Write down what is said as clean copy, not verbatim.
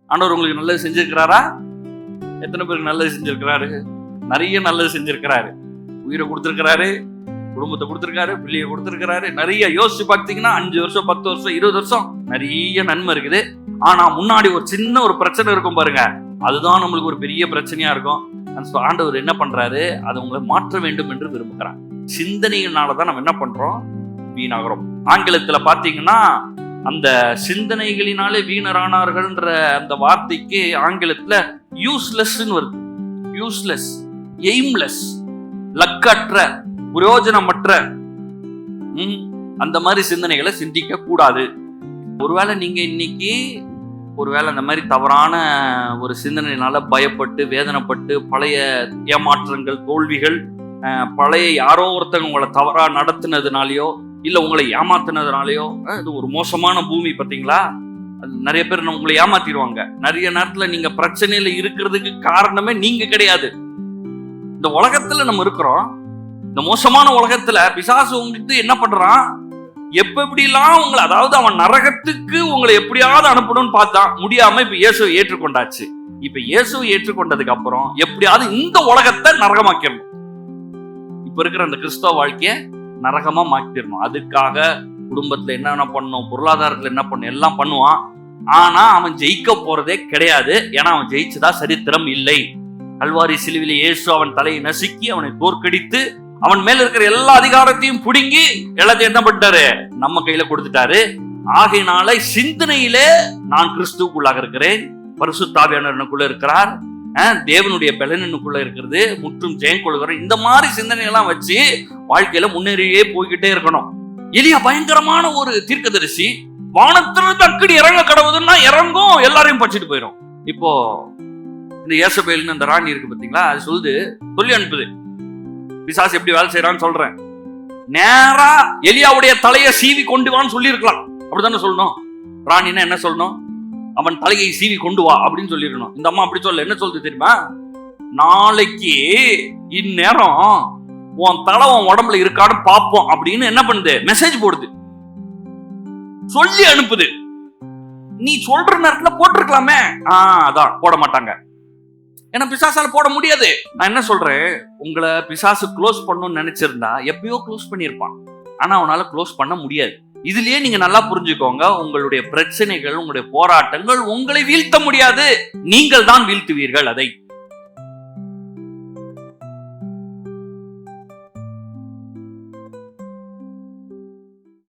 ஆண்டவர் உங்களுக்கு நல்லது செஞ்சிருக்கிறாரா? எத்தனை பேருக்கு நல்லது செஞ்சிருக்கிறாரு? நிறைய நல்லது செஞ்சிருக்கிறாரு. உயிரை கொடுத்திருக்கிறாரு, குடும்பத்தை கொடுத்திருக்காரு, பிள்ளையை கொடுத்திருக்கிறாரு. நிறைய யோசிச்சு பார்த்தீங்கன்னா 5 வருஷம் 10 வருஷம் 20 வருஷம் நிறைய நன்மை இருக்குது. ஆனா முன்னாடி ஒரு சின்ன ஒரு பிரச்சனை இருக்கும் பாருங்க, அதுதான் நம்மளுக்கு ஒரு பெரிய பிரச்சனையா இருக்கும். ஆண்டவர் என்ன பண்றாரு? அதை உங்களை மாற்ற வேண்டும் என்று விரும்புகிறார். சிந்தனையினாலதான் நம்ம என்ன பண்றோம்? வீணாகிறோம். ஆங்கிலத்துல பாத்தீங்கன்னா அந்த சிந்தனைகளினாலே வீணரானார்கள்ன்ற அந்த வார்த்தைக்கு ஆங்கிலத்துல யூஸ்லெஸ்ன்னு வருது. யூஸ்லெஸ், எய்ம்லெஸ், லக்கற்ற, பிரயோஜனமற்ற அந்த மாதிரி சிந்தனைகளை சிந்திக்க கூடாது. ஒருவேளை நீங்க இன்னைக்கு ஒருவேளை அந்த மாதிரி தவறான ஒரு சிந்தனையினால பயப்பட்டு வேதனைப்பட்டு பழைய ஏமாற்றங்கள், தோல்விகள், பழைய யாரோ ஒருத்தங்க உங்களை தவறா நடத்தினதுனாலயோ இல்ல உங்களை ஏமாத்தினதுனாலயோ, இது ஒரு மோசமான பூமி பார்த்தீங்களா? நிறைய பேர் உங்களை ஏமாத்திடுவாங்க. நிறைய நேரத்துல நீங்க பிரச்சனையில இருக்கிறதுக்கு காரணமே நீங்க கிடையாது. இந்த உலகத்துல நம்ம இருக்கிறோம். இந்த மோசமான உலகத்துல பிசாசு உங்களுக்கு என்ன பண்றான்? எப்படிலாம் உங்களை, அதாவது அவன் நரகத்துக்கு உங்களை எப்படியாவது அனுப்பணும்னு பார்த்தான், முடியாம இப்ப இயேசுவை ஏற்றுக்கொண்டாச்சு. இப்ப இயேசுவை ஏற்றுக்கொண்டதுக்கு அப்புறம் எப்படியாவது இந்த உலகத்தை நரகமாக்கிடணும். இப்ப இருக்கிற அந்த கிறிஸ்தவ வாழ்க்கைய நரகமா மாற்றிடணும். அதுக்காக குடும்பத்துல என்னென்ன பண்ணணும், பொருளாதாரத்துல என்ன பண்ணணும், எல்லாம் பண்ணுவான். ஆனா அவன் ஜெயிக்க போறதே கிடையாது. ஏன்னா அவன் ஜெயிச்சதா சரித்திரம் இல்லை. கல்வாரி சிலுவிலே இயேசு அவன் தலையை நசுக்கி அவனை தோற்கடித்து அவன் மேல இருக்கிற எல்லா அதிகாரத்தையும் புடுங்கி எல்லாத்தையும் என்ன பண்ணிட்டாரு? நம்ம கையில கொடுத்துட்டாரு. ஆகையினால சிந்தனையிலே நான் கிறிஸ்துவுக்குள்ளாக இருக்கிறேன், பரிசுத்த ஆவியானவருக்குள்ள இருக்கிறார், தேவனுடைய பலனுக்குள்ள இருக்கிறது, முற்றும் ஜெயம் கொள்கிறேன். இந்த மாதிரி சிந்தனை எல்லாம் வச்சு வாழ்க்கையில முன்னேறியே போய்கிட்டே இருக்கணும். எலியா பயங்கரமான ஒரு தீர்க்கதரிசி. வானத்திலிருந்து அக்கடி இறங்க கடவுதுன்னா இறங்கும், எல்லாரையும் பச்சிட்டு போயிடும். இப்போ இந்த ஏசபேல்னு அந்த ராணி இருக்கு பாத்தீங்களா, அது சொல்லி அனுப்புது. பிசாசு எப்படி வேலை செய்யறான்னு சொல்றேன். நேரா எலியாவுடைய தலையை சீவி கொண்டு வான்னு சொல்லி இருக்கலாம். அப்படித்தானே சொல்லணும். ராணின்னா என்ன சொல்லணும்? அவன் தலையை சீவி கொண்டு வா அப்படின்னு சொல்லிருக்கணும். இந்த அம்மா அப்படி சொல்ல என்ன சொல்லுது தெரியுமா? நாளைக்கு இந்நேரம் உன் தலை உன் உடம்புல இருக்கான்னு பாப்போம் அப்படின்னு என்ன பண்ணுது? மெசேஜ் போடுது, சொல்லி அனுப்புது. நீ சொல்ற நேரத்துல போட்டிருக்கலாமே. அதான் போட மாட்டாங்க. ஏன்னா பிசாசால போட முடியாது. நான் என்ன சொல்றேன், உங்களை பிசாசு க்ளோஸ் பண்ணணும்னு நினைச்சிருந்தா எப்பயோ க்ளோஸ் பண்ணிருப்பான். ஆனா அவனால க்ளோஸ் பண்ண முடியாது. இதுலயே நீங்க நல்லா புரிஞ்சுக்கோங்க, உங்களுடைய பிரச்சனைகள், உங்களுடைய போராட்டங்கள் உங்களை வீழ்த்த முடியாது. நீங்கள் தான் வீழ்த்துவீர்கள் அதை.